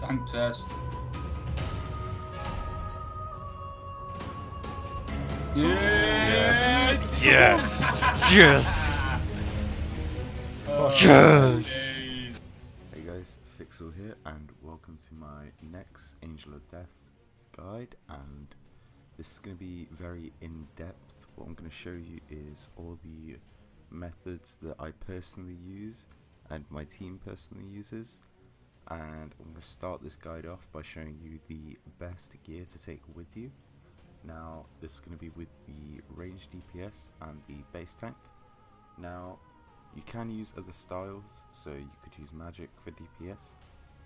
Tank test. Yes! Yes! Yes! Yes! Oh, Yes! please. Hey guys, Fixel here and welcome to my next Angel of Death guide, and this is going to be very in-depth. What I'm going to show you is all the methods that I personally use and my team personally uses, and I'm going to start this guide off by showing you the best gear to take with you. Now this is going to be with the range DPS and the base tank. Now you can use other styles, so you could use magic for DPS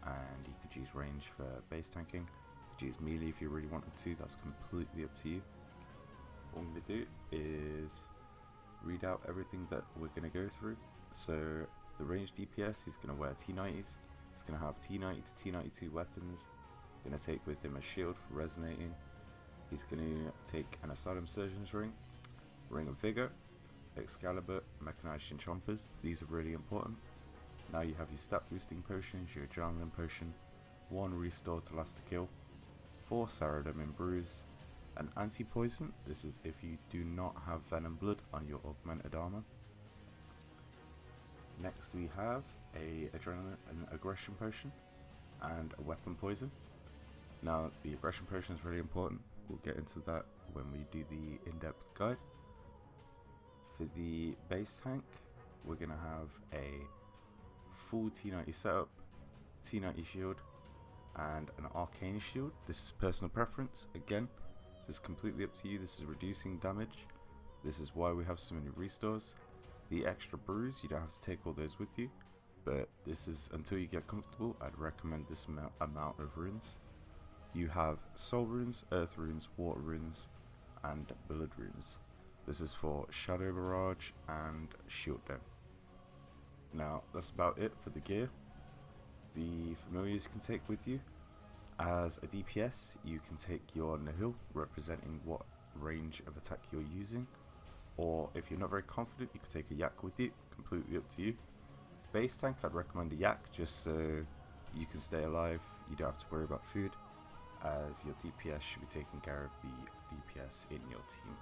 and you could use range for base tanking. You could use melee if you really wanted to, that's completely up to you. What I'm going to do is read out everything that we're going to go through. So the range DPS is going to wear T90s, he's going to have T90 to T92 weapons, he's going to take with him a shield for resonating, he's going to take an Asylum Surgeon's ring, Ring of Vigor, Excalibur, Mechanized Chompers. These are really important. Now you have your stat boosting potions, your adrenaline potion, 1 restore to last the kill, 4 Saradom in Bruise, an Antipoison. This is if you do not have Venom Blood on your augmented armor. Next we have a adrenaline and aggression potion and a weapon poison. Now the aggression potion is really important. We'll get into that when we do the in-depth guide. For the base tank, we're going to have a full T90 setup, T90 shield, and an arcane shield. This is personal preference. Again, this is completely up to you. This is reducing damage. This is why we have so many restores. The extra bruise, you don't have to take all those with you, but this is until you get comfortable. I'd recommend this amount of runes. You have soul runes, earth runes, water runes, and blood runes. This is for Shadow Barrage and Shield Dome. Now that's about it for the gear. The familiars you can take with you. As a DPS, you can take your Nihil, representing what range of attack you're using. Or if you're not very confident, you can take a Yak with you, completely up to you. Base tank, I'd recommend a Yak just so you can stay alive, you don't have to worry about food, as your DPS should be taking care of the DPS in your team.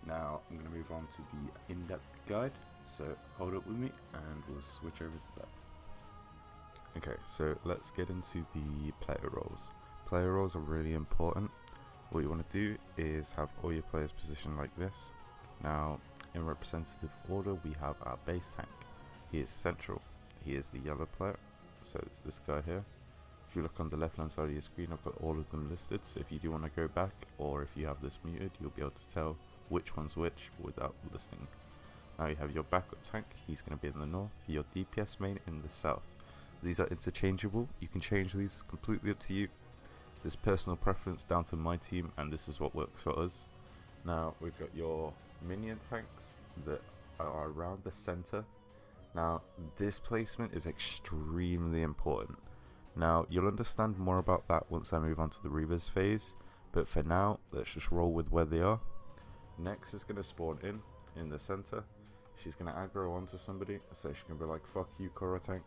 Now I'm going to move on to the in-depth guide, so hold up with me and we'll switch over to that. Okay, so let's get into the player roles. Player roles are really important. What you want to do is have all your players positioned like this. Now in representative order we have our base tank. He is central, he is the yellow player, so it's this guy here. If you look on the left hand side of your screen, I've got all of them listed, so if you do want to go back or if you have this muted, you'll be able to tell which one's which without listing. Now you have your backup tank, he's going to be in the north, your DPS main in the south. These are interchangeable, you can change these, completely up to you. This personal preference down to my team, and this is what works for us. Now we've got your minion tanks that are around the center. Now this placement is extremely important. Now you'll understand more about that once I move on to the Reavers phase, but for now let's just roll with where they are. Next is going to spawn in the center. She's going to aggro onto somebody, so she's going to be like, fuck you, Korra tank.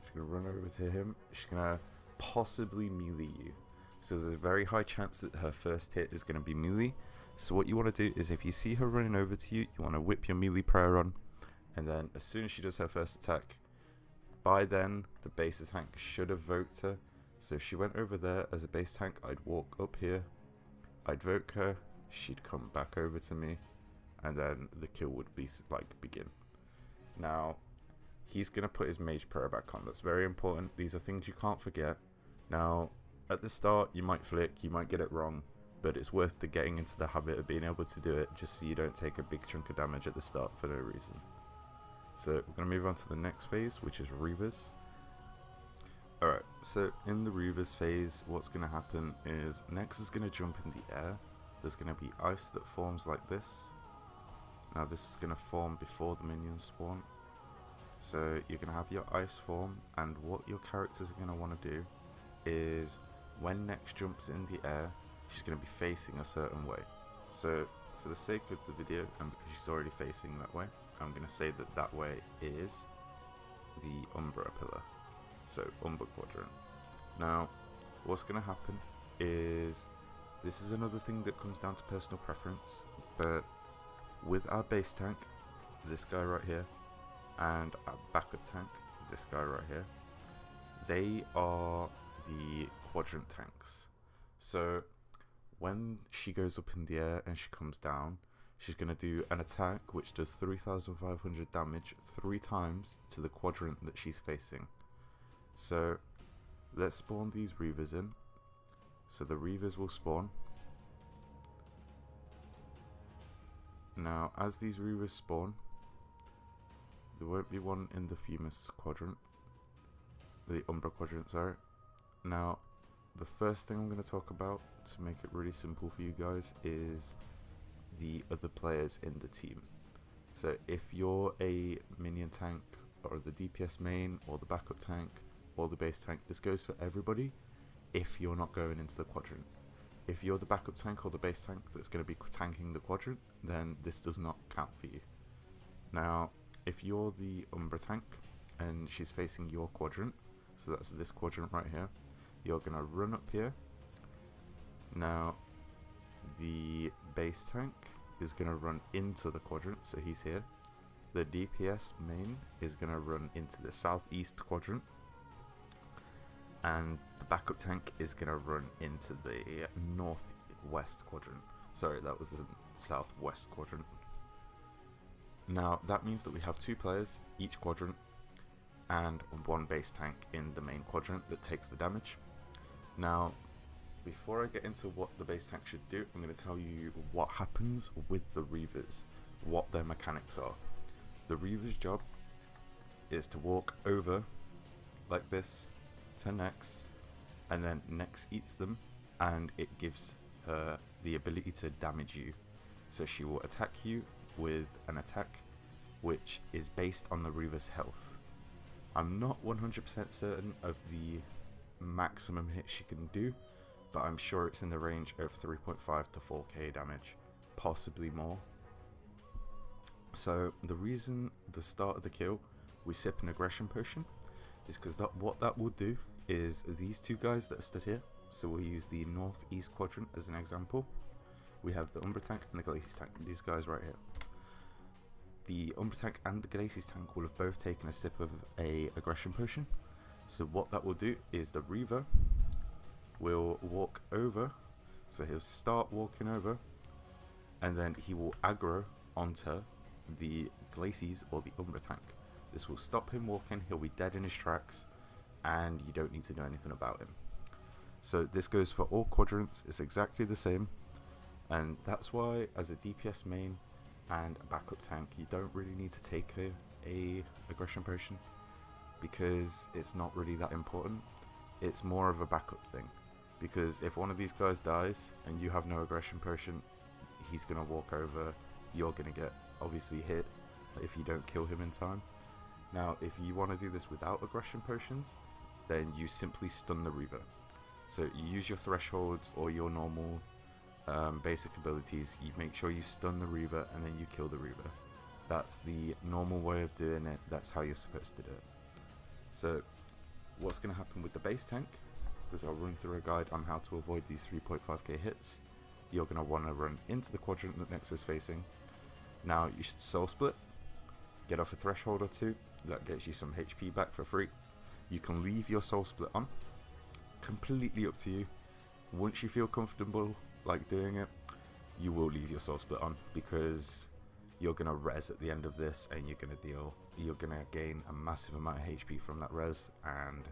She's going to run over to him. She's going to possibly melee you. So there's a very high chance that her first hit is going to be melee. So what you want to do is if you see her running over to you, you want to whip your melee prayer on. And then as soon as she does her first attack, by then the base tank should have voked her. So if she went over there as a base tank, I'd walk up here, I'd voke her, she'd come back over to me, and then the kill would be begin. Now he's gonna put his mage prayer back on. That's very important. These are things you can't forget. Now at the start you might flick, you might get it wrong, but it's worth getting into the habit of being able to do it just so you don't take a big chunk of damage at the start for no reason. So we're gonna move on to the next phase, which is Reavers. Alright, so in the Reavers phase, what's gonna happen is Nex is gonna jump in the air. There's going to be ice that forms like this. Now this is going to form before the minions spawn. So you're going to have your ice form, and what your characters are going to want to do is when Nex jumps in the air, she's going to be facing a certain way. So for the sake of the video, and because she's already facing that way, I'm going to say that that way is the Umbra pillar. So Umber Quadrant. Now, what's going to happen is, this is another thing that comes down to personal preference, but with our base tank, this guy right here, and our backup tank, this guy right here, they are the quadrant tanks. So when she goes up in the air and she comes down, she's going to do an attack which does 3,500 damage 3 times to the quadrant that she's facing. So let's spawn these Reavers in. So the Reavers will spawn. Now as these Reavers spawn, there won't be one in the Fumus quadrant, the Umbra quadrant, sorry. Now the first thing I'm going to talk about, to make it really simple for you guys, is the other players in the team. So if you're a minion tank, or the DPS main, or the backup tank, or the base tank, this goes for everybody if you're not going into the quadrant. If you're the backup tank or the base tank that's going to be tanking the quadrant, then this does not count for you. Now if you're the Umbra tank and she's facing your quadrant, so that's this quadrant right here, you're going to run up here. Now the base tank is going to run into the quadrant, so he's here. The DPS main is going to run into the southeast quadrant, and the backup tank is going to run into the northwest quadrant. Sorry, that was the southwest quadrant. Now that means that we have 2 players each quadrant and 1 base tank in the main quadrant that takes the damage. Now before I get into what the base tank should do, I'm going to tell you what happens with the Reavers, what their mechanics are. The Reaver's job is to walk over like this to Nex, and then Nex eats them and it gives her the ability to damage you. So she will attack you with an attack which is based on the Reaver's health. I'm not 100% certain of the maximum hit she can do, but I'm sure it's in the range of 3.5 to 4k damage, possibly more. So the reason the start of the kill we sip an aggression potion is because what that will do is these 2 guys that are stood here, so we'll use the northeast quadrant as an example. We have the Umbra tank and the Glacis tank, these guys right here. The Umbra tank and the Glacis tank will have both taken a sip of a aggression potion. So what that will do is the Reaver will walk over, so he'll start walking over, and then he will aggro onto the Glacis or the Umbra tank. This will stop him walking, he'll be dead in his tracks, and you don't need to do anything about him. So this goes for all quadrants, it's exactly the same, and that's why as a DPS main and a backup tank you don't really need to take a aggression potion, because it's not really that important. It's more of a backup thing, because if one of these guys dies and you have no aggression potion, he's going to walk over, you're going to get obviously hit if you don't kill him in time. Now if you want to do this without aggression potions, then you simply stun the Reaver. So you use your thresholds or your normal basic abilities, you make sure you stun the Reaver and then you kill the Reaver. That's the normal way of doing it, that's how you're supposed to do it. So what's going to happen with the base tank, because I'll run through a guide on how to avoid these 3.5k hits. You're going to want to run into the quadrant that Nex is facing. Now you should soul split, get off a threshold or 2, that gets you some HP back for free. You can leave your soul split on, completely up to you. Once you feel comfortable like doing it, you will leave your soul split on, because you're going to res at the end of this and you're going to gain a massive amount of HP from that res, and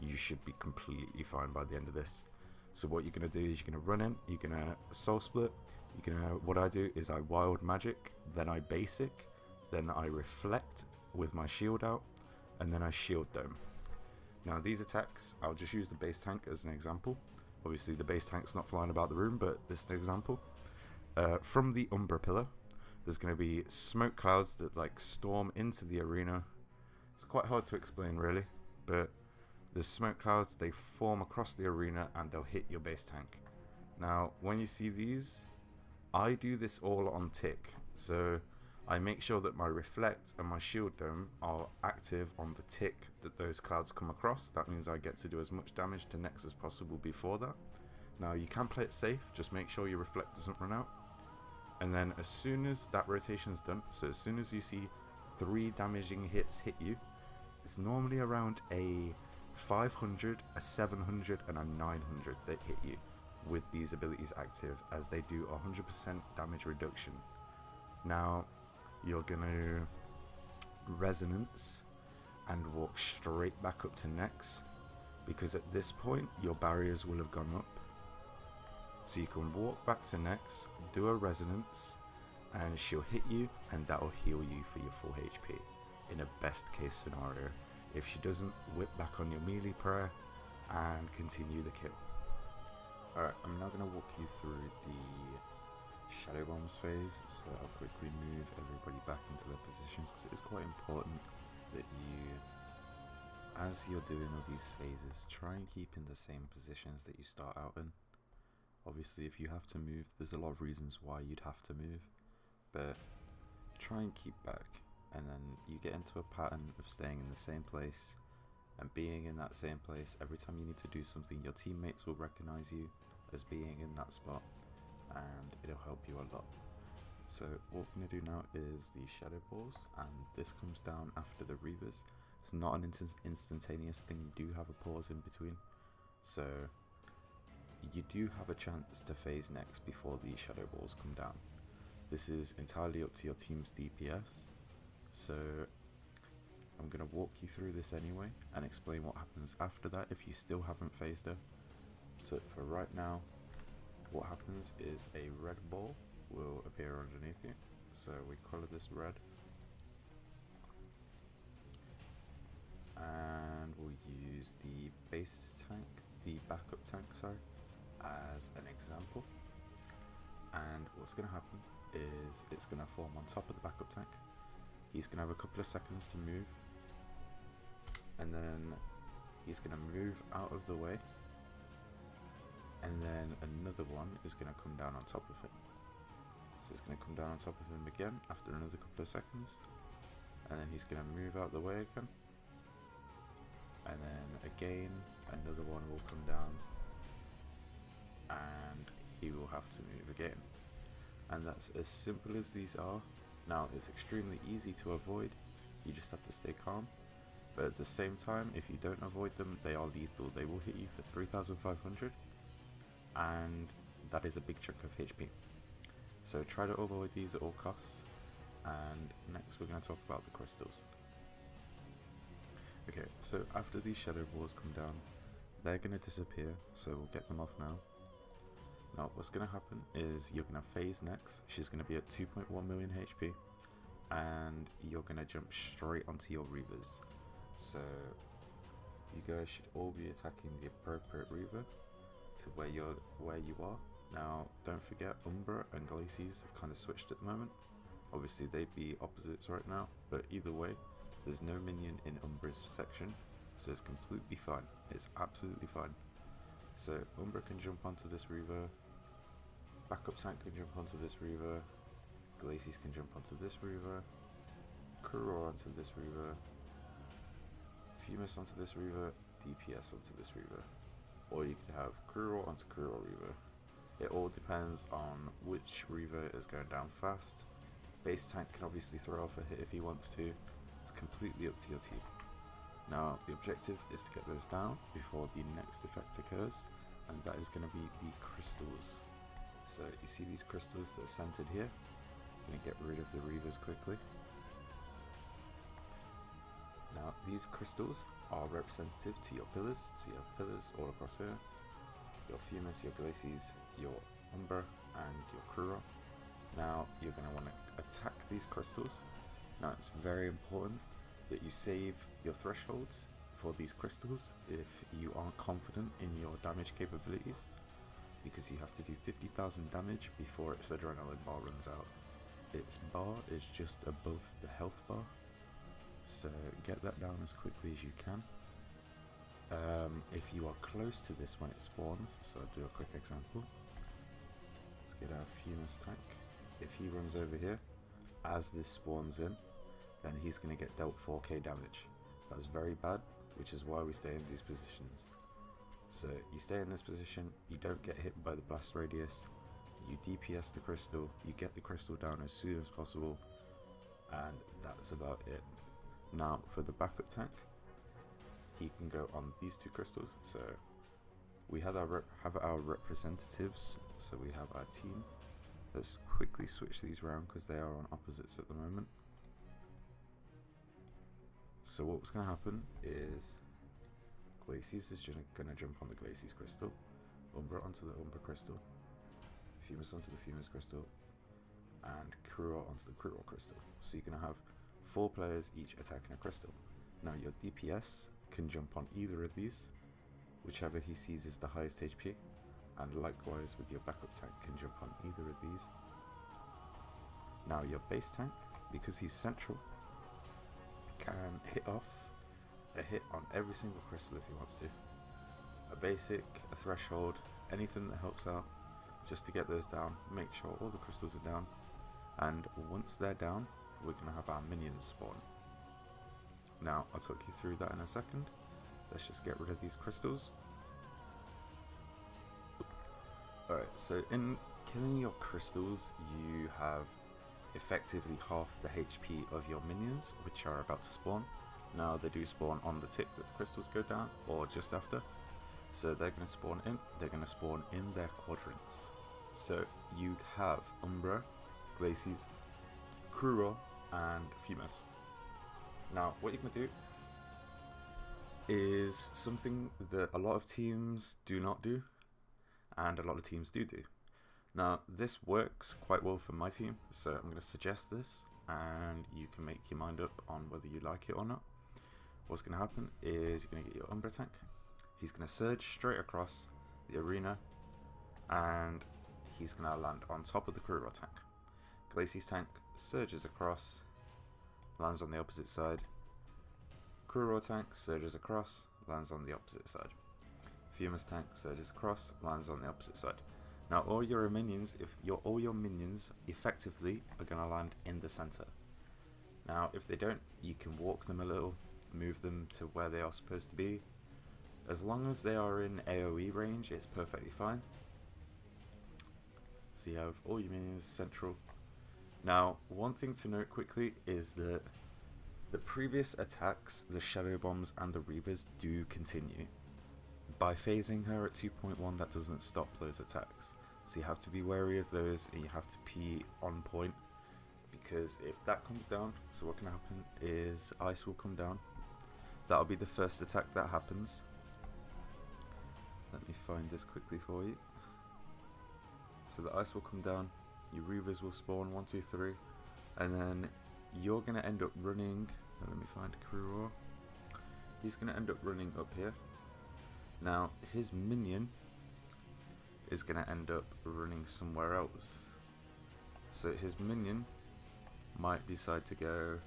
you should be completely fine by the end of this. So what you're going to do is you're going to run in, you're going to soul split, what I do is I wild magic, then I basic, then I reflect with my shield out, and then I shield dome. Now these attacks, I'll just use the base tank as an example. Obviously the base tank's not flying about the room, but this is an example. From the Umbra pillar, there's going to be smoke clouds that like storm into the arena. It's quite hard to explain really, but the smoke clouds, they form across the arena and they'll hit your base tank. Now when you see these, I do this all on tick, so I make sure that my reflect and my shield dome are active on the tick that those clouds come across. That means I get to do as much damage to Nex as possible before that. Now you can play it safe, just make sure your reflect doesn't run out. And then as soon as that rotation is done, so as soon as you see 3 damaging hits hit you, it's normally around a 500, a 700 and a 900 that hit you with these abilities active, as they do 100% damage reduction. Now you're gonna resonance and walk straight back up to Nex, because at this point your barriers will have gone up. So you can walk back to Nex, do a resonance, and she'll hit you, and that will heal you for your full HP in a best case scenario. If she doesn't, whip back on your melee prayer and continue the kill. Alright, I'm now going to walk you through the Shadow Bombs phase, so I'll quickly move everybody back into their positions, because it is quite important that you, as you're doing all these phases, try and keep in the same positions that you start out in. Obviously if you have to move, there's a lot of reasons why you'd have to move, but try and keep back, and then you get into a pattern of staying in the same place and being in that same place. Every time you need to do something, your teammates will recognize you as being in that spot, and it'll help you a lot. So what we're going to do now is the Shadow Balls, and this comes down after the Reavers. It's not an instantaneous thing, you do have a pause in between, so you do have a chance to phase next before the Shadow Balls come down. This is entirely up to your team's DPS, so I'm going to walk you through this anyway and explain what happens after that if you still haven't phased her. So for right now, what happens is a red ball will appear underneath you, so we colour this red, and we'll use the base tank, the backup tank, sorry, as an example. And what's going to happen is it's going to form on top of the backup tank. He's going to have a couple of seconds to move, and then he's going to move out of the way, and then another one is going to come down on top of it. So it's going to come down on top of him again after another couple of seconds, and then he's going to move out the way again, and then again another one will come down, and he will have to move again. And that's as simple as these are. Now it's extremely easy to avoid, you just have to stay calm, but at the same time, if you don't avoid them, they are lethal. They will hit you for 3,500, and that is a big chunk of HP. So try to avoid these at all costs. And next we're going to talk about the crystals. Okay, so after these Shadow Balls come down, they're going to disappear, so we'll get them off now. Now what's going to happen is you're going to phase next. She's going to be at 2.1 million HP, and you're going to jump straight onto your Reavers. So you guys should all be attacking the appropriate Reaver to where you are. Now don't forget, Umbra and Glacies have kind of switched at the moment. Obviously they'd be opposites right now, but either way, there's no minion in Umbra's section, so it's completely fine. It's absolutely fine. So Umbra can jump onto this Reaver, backup tank can jump onto this Reaver, Glacies can jump onto this Reaver, Kuror onto this Reaver, Fumus onto this Reaver, DPS onto this Reaver. Or you could have Kuror onto Kuror Reaver. It all depends on which Reaver is going down fast. Base tank can obviously throw off a hit if he wants to. It's completely up to your team. Now the objective is to get those down before the next effect occurs, and that is going to be the crystals. So you see these crystals that are centered here. I'm going to get rid of the Reavers quickly. Now these crystals are representative to your pillars, so you have pillars all across here. Your Fumus, your Glacies, your Umbra and your Kuror. Now you're going to want to attack these crystals. Now it's very important that you save your thresholds for these crystals if you aren't confident in your damage capabilities, because you have to do 50,000 damage before its adrenaline bar runs out. Its bar is just above the health bar, so get that down as quickly as you can. If you are close to this when it spawns, so I'll do a quick example. Let's get our Fumus tank. If he runs over here, as this spawns in, then he's going to get dealt 4k damage. That's very bad, which is why we stay in these positions. So you stay in this position, you don't get hit by the blast radius, you DPS the crystal, you get the crystal down as soon as possible, and that's about it. Now for the backup tank, he can go on these two crystals. So we have our representatives, so we have our team. Let's quickly switch these around because they are on opposites at the moment. So what's going to happen is Glacies is going to jump on the Glacies crystal, Umbra onto the Umbra crystal, Fumus onto the Fumus crystal, and Kuro onto the Kuro crystal. So you're going to have 4 players each attacking a crystal. Now your DPS can jump on either of these, whichever he sees is the highest HP, and likewise with your backup tank can jump on either of these. Now your base tank, because he's central, can hit off a hit on every single crystal if he wants to. A basic, a threshold, anything that helps out, just to get those down, make sure all the crystals are down, and once they're down, we're going to have our minions spawn. Now, I'll talk you through that in a second. Let's just get rid of these crystals. Alright, so in killing your crystals, you have effectively half the HP of your minions, which are about to spawn. Now, they do spawn on the tick that the crystals go down, or just after. So they're going to spawn in, their quadrants. So you have Umbra, Glacies, Kuro, and Fumus. Now, what you're going to do is something that a lot of teams do not do, and a lot of teams do. Now, this works quite well for my team, so I'm going to suggest this, and you can make your mind up on whether you like it or not. What's going to happen is you're going to get your Umbra tank. He's going to surge straight across the arena, and he's going to land on top of the Kuro tank. Glacies tank surges across, lands on the opposite side. Kuro tank surges across, lands on the opposite side. Fumus tank surges across, lands on the opposite side. Now all your minions, all your minions effectively are going to land in the center. Now if they don't, you can walk them a little, move them to where they are supposed to be. As long as they are in AoE range, it's perfectly fine. So you have all your minions central. Now, one thing to note quickly is that the previous attacks, the Shadow Bombs and the Reavers, do continue. By phasing her at 2.1, that doesn't stop those attacks. So you have to be wary of those, and you have to be on point, because if that comes down, so what can happen is ice will come down. That'll be the first attack that happens. Let me find this quickly for you. So the ice will come down, your Reavers will spawn 1, 2, 3, and then you're going to end up running. Let me find Kuro. He's going to end up running up here. Now his minion is going to end up running somewhere else. So his minion might decide to go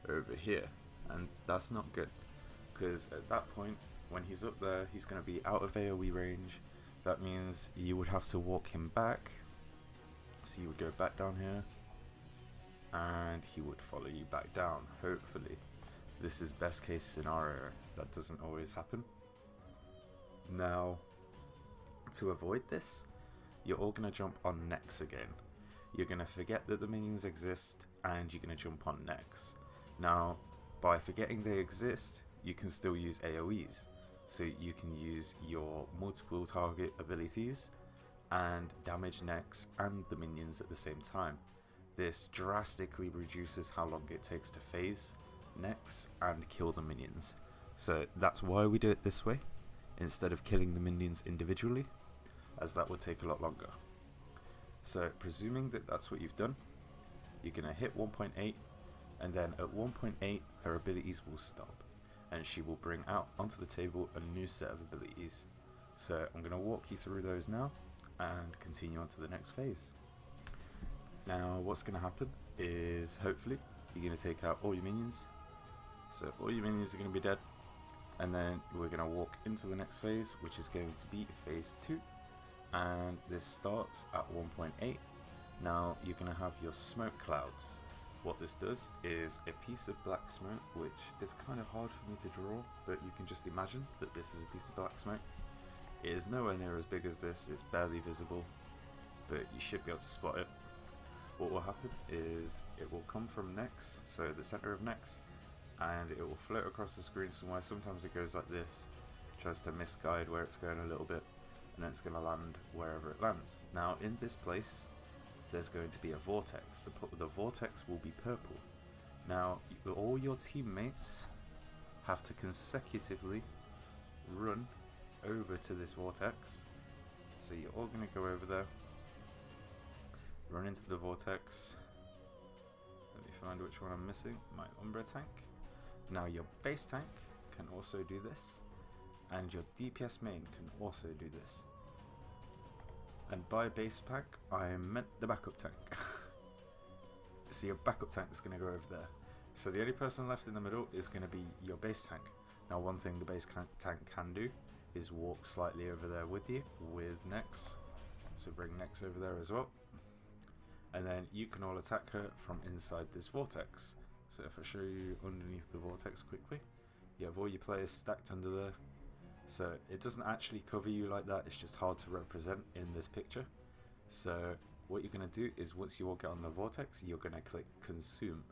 over here, and that's not good, because at that point, when he's up there, he's going to be out of AoE range. That means you would have to walk him back. So you would go back down here, and he would follow you back down, hopefully. This is best case scenario. That doesn't always happen. Now, to avoid this, you're all going to jump on necks again. You're going to forget that the minions exist, and you're going to jump on necks. Now, by forgetting they exist, you can still use AoEs. So you can use your multiple target abilities and damage necks and the minions at the same time. This drastically reduces how long it takes to phase necks and kill the minions. So that's why we do it this way, instead of killing the minions individually, as that would take a lot longer. So presuming that that's what you've done, you're going to hit 1.8, and then at 1.8 her abilities will stop, and she will bring out onto the table a new set of abilities. So I'm going to walk you through those now and continue on to the next phase. Now what's going to happen is, hopefully you're going to take out all your minions. So all your minions are going to be dead, and then we're going to walk into the next phase, which is going to be phase 2, and this starts at 1.8. Now you're going to have your smoke clouds. what this does is a piece of black smoke, which is kind of hard for me to draw, but you can just imagine that this is a piece of black smoke. It is nowhere near as big as this, it's barely visible, but you should be able to spot it. What will happen is it will come from Nex, so the center of Nex, and it will float across the screen somewhere. Sometimes it goes like this, tries to misguide where it's going a little bit, and then it's going to land wherever it lands. Now in this place there's going to be a vortex. The vortex will be purple. Now all your teammates have to consecutively run over to this vortex. So you're all going to go over there, run into the vortex. Let me find which one I'm missing. My Umbra tank. Now your base tank can also do this, and your DPS main can also do this. And by base tank, I meant the backup tank. So your backup tank is going to go over there. So the only person left in the middle is going to be your base tank. Now one thing the base tank can do is walk slightly over there with you, with Nex. So bring Nex over there as well. And then you can all attack her from inside this vortex. So if I show you underneath the vortex quickly, you have all your players stacked under there. So it doesn't actually cover you like that, it's just hard to represent in this picture. So what you're going to do is once you all get on the vortex, you're going to click consume.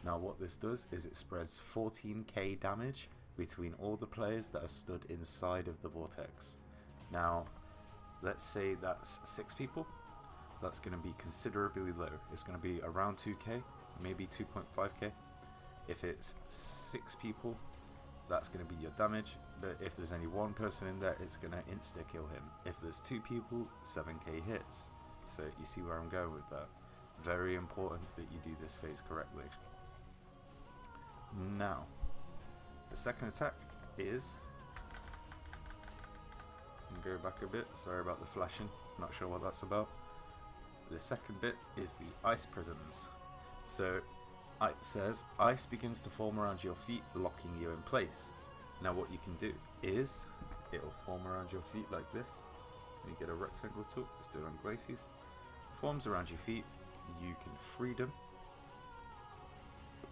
Now what this does is it spreads 14k damage between all the players that are stood inside of the vortex. Now let's say that's 6 people, that's going to be considerably low. It's going to be around 2k, maybe 2.5k. If it's 6 people, that's going to be your damage, but if there's only one person in there, it's going to insta-kill him. If there's 2 people, 7k hits. So you see where I'm going with that. Very important that you do this phase correctly. Now, the second attack is... Go back a bit, sorry about the flashing, not sure what that's about. The second bit is the ice prisms. So it says ice begins to form around your feet, locking you in place. Now what you can do is it'll form around your feet like this. You get a rectangle tool, let's do it on glacies. Forms around your feet, you can free them.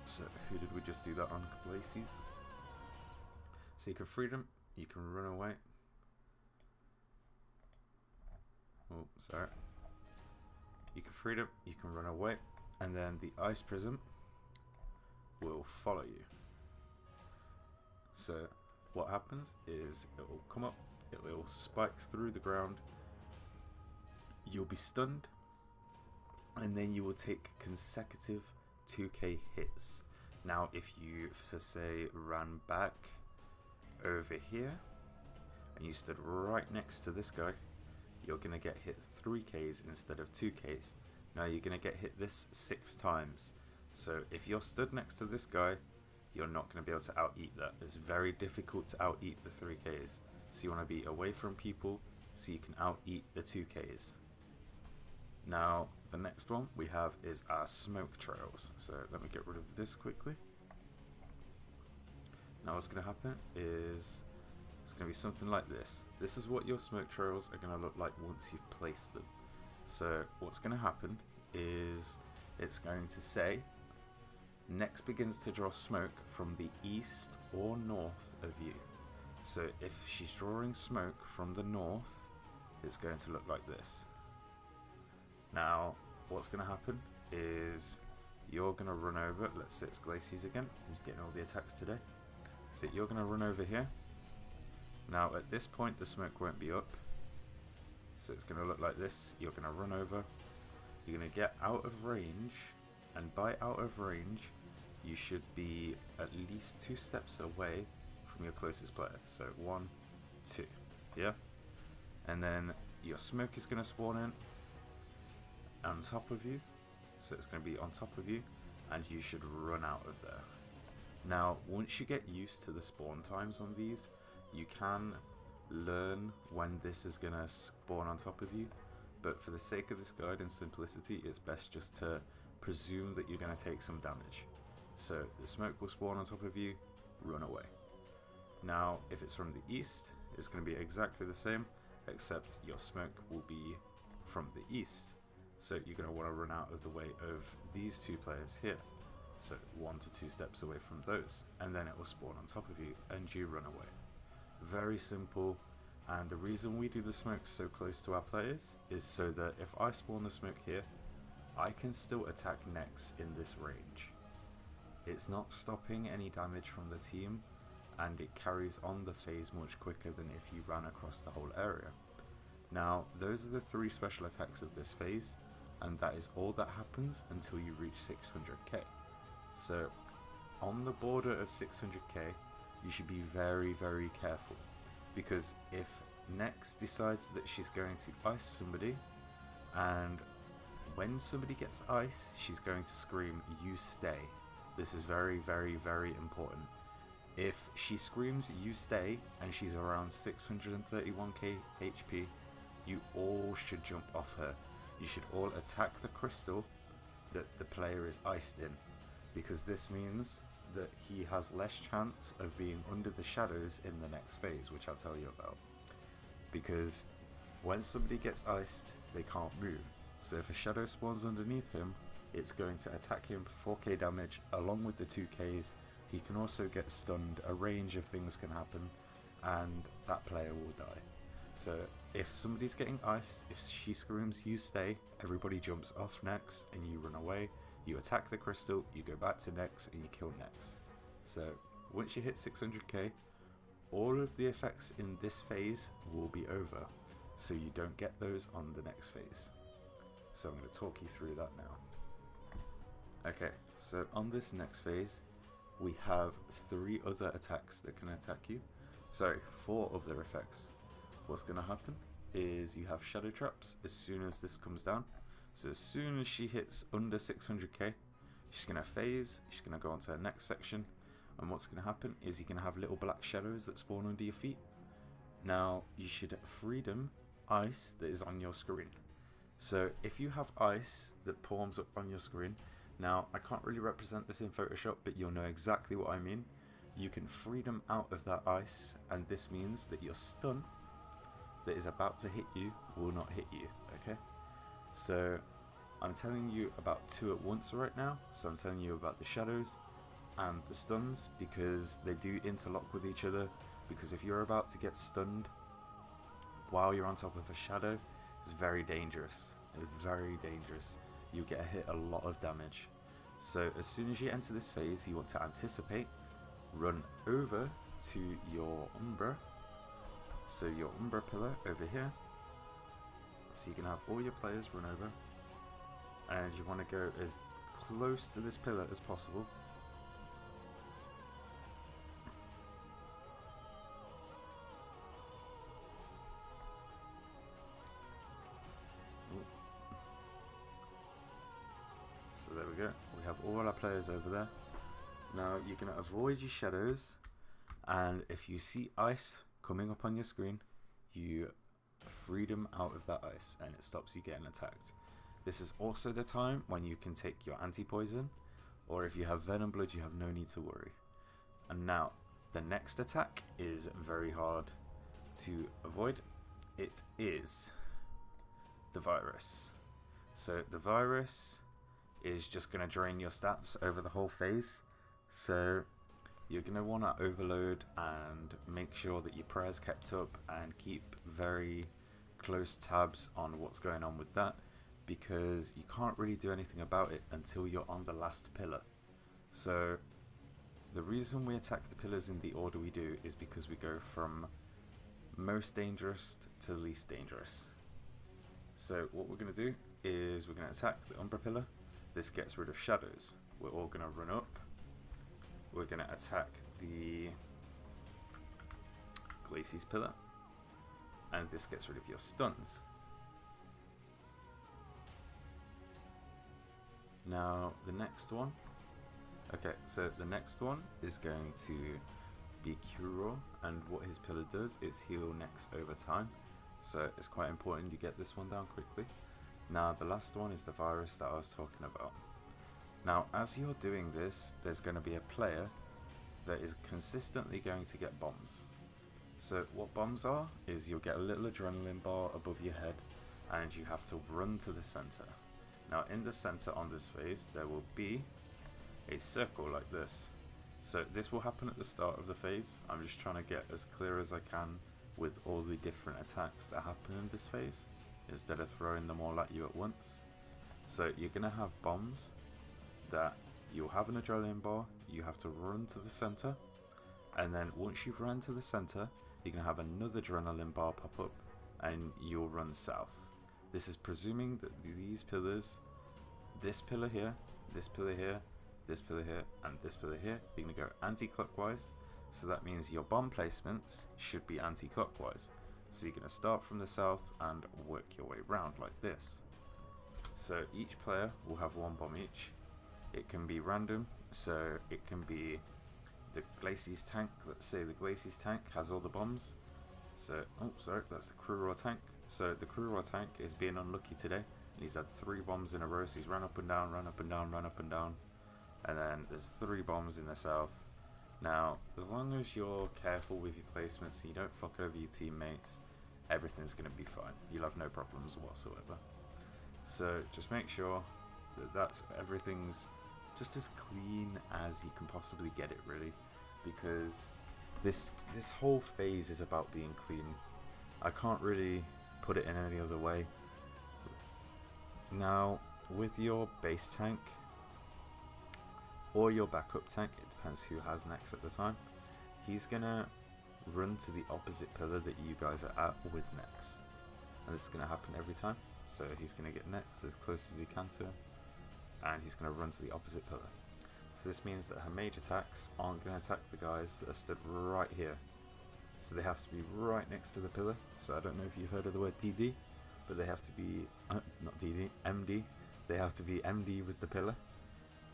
So who did we just do that on? Glacies. So you can free them, you can run away. Oh, sorry. You can free them, you can run away, and then the ice prism will follow you. So what happens is it will come up, it will spike through the ground, you'll be stunned, and then you will take consecutive 2k hits. Now if you, for say, ran back over here and you stood right next to this guy, you're going to get hit 3Ks instead of 2Ks. Now you're going to get hit this 6 times. So if you're stood next to this guy, you're not going to be able to out-eat that. It's very difficult to out-eat the 3Ks. So you want to be away from people so you can out-eat the 2Ks. Now the next one we have is our smoke trails. So let me get rid of this quickly. Now what's going to happen is it's going to be something like this. This is what your smoke trails are going to look like once you've placed them. So what's going to happen is it's going to say Nex begins to draw smoke from the east or north of you. So if she's drawing smoke from the north, it's going to look like this. Now what's going to happen is you're going to run over, let's say it's Glacies again, who's getting all the attacks today. So you're going to run over here. Now at this point the smoke won't be up, so it's going to look like this. You're going to run over, you're going to get out of range, and by out of range you should be at least 2 steps away from your closest player. So 1, 2, yeah? And then your smoke is going to spawn in on top of you, so it's going to be on top of you, and you should run out of there. Now once you get used to the spawn times on these, you can learn when this is going to spawn on top of you, but for the sake of this guide and simplicity, it's best just to presume that you're going to take some damage. So the smoke will spawn on top of you, run away. Now if it's from the east, it's going to be exactly the same, except your smoke will be from the east. So you're going to want to run out of the way of these 2 players here. So 1 to 2 steps away from those, and then it will spawn on top of you and you run away. Very simple. And the reason we do the smoke so close to our players is so that if I spawn the smoke here, I can still attack next in this range. It's not stopping any damage from the team, and it carries on the phase much quicker than if you ran across the whole area. Now, those are the 3 special attacks of this phase, and that is all that happens until you reach 600k. So, on the border of 600k, you should be very, very careful, because if Nex decides that she's going to ice somebody, and when somebody gets ice, she's going to scream, "You stay." This is very, very, very important. If she screams, "You stay," and she's around 631k HP, you all should jump off her. You should all attack the crystal that the player is iced in, because this means that he has less chance of being under the shadows in the next phase, which I'll tell you about. Because when somebody gets iced, they can't move. So if a shadow spawns underneath him, it's going to attack him for 4k damage along with the 2ks. He can also get stunned, a range of things can happen, and that player will die. So if somebody's getting iced, if she screams, "You stay," everybody jumps off Nex and you run away. You attack the crystal, you go back to Nex and you kill Nex. So once you hit 600k, all of the effects in this phase will be over, so you don't get those on the next phase. So I'm going to talk you through that now. Okay, so on this next phase, we have 3 other attacks that can attack you. Sorry, 4 of their effects. What's going to happen is you have shadow traps as soon as this comes down. So as soon as she hits under 600k, she's going to phase, she's going to go on to the next section, and what's going to happen is you're going to have little black shadows that spawn under your feet. Now, you should freedom ice that is on your screen. So if you have ice that forms up on your screen, now I can't really represent this in Photoshop, but you'll know exactly what I mean. You can freedom out of that ice, and this means that your stun that is about to hit you will not hit you, okay? So I'm telling you about 2 at once right now. So I'm telling you about the shadows and the stuns, because they do interlock with each other. Because if you're about to get stunned while you're on top of a shadow, it's very dangerous. It's very dangerous. You get hit a lot of damage. So as soon as you enter this phase, you want to anticipate, run over to your Umbra. So your Umbra pillar over here. So you can have all your players run over, and you want to go as close to this pillar as possible. Ooh. So there we go. We have all our players over there. Now you're going to avoid your shadows, and if you see ice coming up on your screen, you freedom out of that ice and it stops you getting attacked. This is also the time when you can take your Antipoison, or if you have Venom Blood, you have no need to worry. And now the next attack is very hard to avoid. It is the virus. So the virus is just going to drain your stats over the whole phase. So you're going to want to overload and make sure that your prayer's kept up and keep very close tabs on what's going on with that, because you can't really do anything about it until you're on the last pillar. So the reason we attack the pillars in the order we do is because we go from most dangerous to least dangerous. So what we're going to do is we're going to attack the Umbra pillar. This gets rid of shadows. We're all going to run up. We're going to attack the Glacis pillar, and this gets rid of your stuns. Now the next one, okay, so the next one is going to be Curo, and what his pillar does is heal Nex over time, so it's quite important you get this one down quickly. Now the last one is the virus that I was talking about. Now as you're doing this, there's going to be a player that is consistently going to get bombs. So what bombs are is you'll get a little adrenaline bar above your head, and you have to run to the center. Now in the center on this phase there will be a circle like this. So this will happen at the start of the phase. I'm just trying to get as clear as I can with all the different attacks that happen in this phase, instead of throwing them all at you at once. So you're going to have bombs that you'll have an adrenaline bar, you have to run to the center, and then once you've run to the center, you're going to have another adrenaline bar pop up and you'll run south. This is presuming that these pillars, this pillar here, this pillar here, this pillar here, and this pillar here, you're going to go anti-clockwise. So that means your bomb placements should be anti-clockwise. So you're going to start from the south and work your way round like this. So each player will have one bomb each. It can be random, so it can be the Glacies tank. Let's say the Glacies tank has all the bombs. So, oh sorry, that's the Crew Raw tank. So the Crew Raw tank is being unlucky today, and he's had 3 bombs in a row, so he's run up and down, run up and down, run up and down. And then there's 3 bombs in the south. Now, as long as you're careful with your placements and you don't fuck over your teammates, everything's going to be fine. You'll have no problems whatsoever. So just make sure that everything's just as clean as you can possibly get it, really, because this whole phase is about being clean. I can't really put it in any other way. Now, with your base tank or your backup tank, it depends who has next at the time, he's gonna run to the opposite pillar that you guys are at with next, and this is gonna happen every time. So he's gonna get next as close as he can to him, and he's gonna run to the opposite pillar. So this means that her mage attacks aren't gonna attack the guys that are stood right here. So they have to be right next to the pillar. So I don't know if you've heard of the word DD, but they have to be not DD, MD. They have to be MD with the pillar.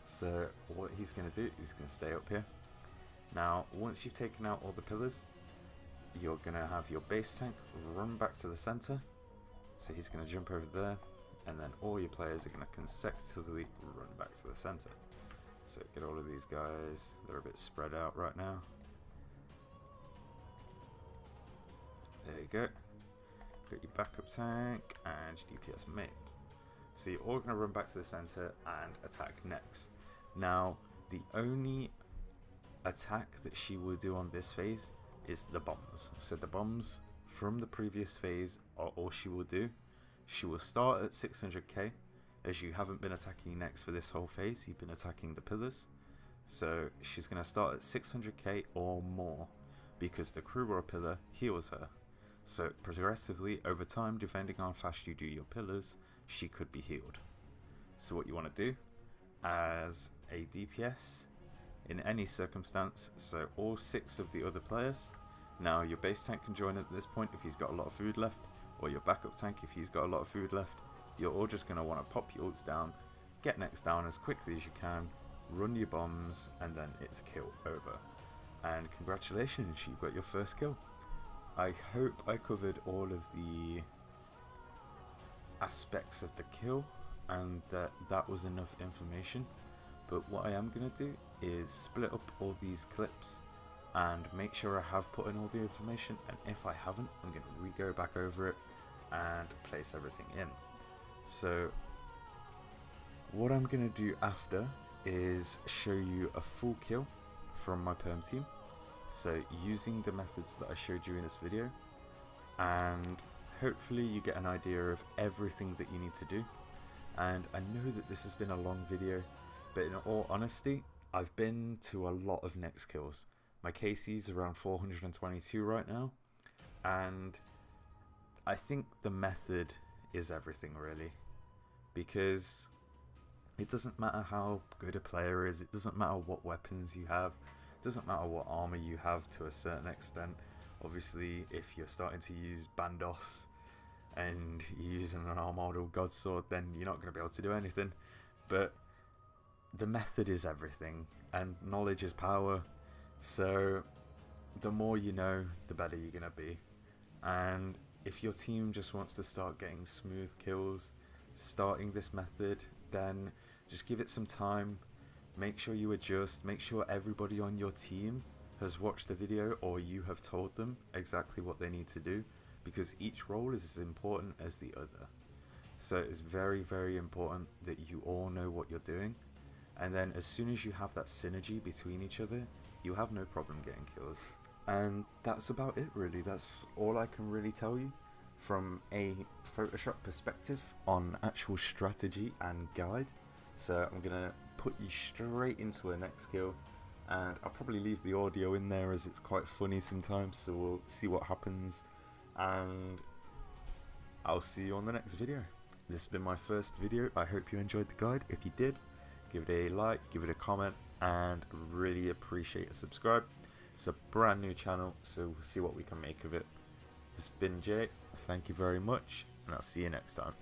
So what he's going to do is going to stay up here. Now, once you've taken out all the pillars, you're going to have your base tank run back to the center. So he's going to jump over there, and then all your players are going to consecutively run back to the center. So get all of these guys, they're a bit spread out right now. There you go. Got your backup tank and your DPS mate. So you're all going to run back to the center and attack next. Now, the only attack that she will do on this phase is the bombs. So the bombs from the previous phase are all she will do. She will start at 600k, as you haven't been attacking next for this whole phase, you've been attacking the pillars. So she's going to start at 600k or more, because the Crew Raw pillar heals her. So progressively over time, depending on how fast you do your pillars, she could be healed. So what you want to do as a DPS in any circumstance, so all 6 of the other players, now your base tank can join at this point if he's got a lot of food left, or your backup tank if he's got a lot of food left. You're all just going to want to pop your ults down, get next down as quickly as you can, run your bombs, and then it's kill over. And congratulations, you got your first kill. I hope I covered all of the aspects of the kill and that was enough information, but what I am going to do is split up all these clips and make sure I have put in all the information, and if I haven't, I'm going to re-go back over it and place everything in. So what I'm going to do after is show you a full kill from my perm team, so using the methods that I showed you in this video, and hopefully you get an idea of everything that you need to do. And I know that this has been a long video, but in all honesty, I've been to a lot of next kills. My KC is around 422 right now, and I think the method is everything really, because it doesn't matter how good a player is, it doesn't matter what weapons you have, it doesn't matter what armor you have to a certain extent. Obviously, if you're starting to use Bandos and you're using an Armado God Sword, then you're not going to be able to do anything. But the method is everything, and knowledge is power. So the more you know, the better you're going to be. And if your team just wants to start getting smooth kills, starting this method, then just give it some time. Make sure you adjust, make sure everybody on your team has watched the video, or you have told them exactly what they need to do, because each role is as important as the other. So it's very, very important that you all know what you're doing, and then as soon as you have that synergy between each other, you have no problem getting kills. And that's about it really. That's all I can really tell you from a Photoshop perspective on actual strategy and guide. So I'm gonna put you straight into a next kill, and I'll probably leave the audio in there as it's quite funny sometimes, so we'll see what happens, and I'll see you on the next video. This has been my first video. I hope you enjoyed the guide. If you did, give it a like, give it a comment, and really appreciate a subscribe. It's a brand new channel, so we'll see what we can make of it. This has been Jay. Thank you very much, and I'll see you next time.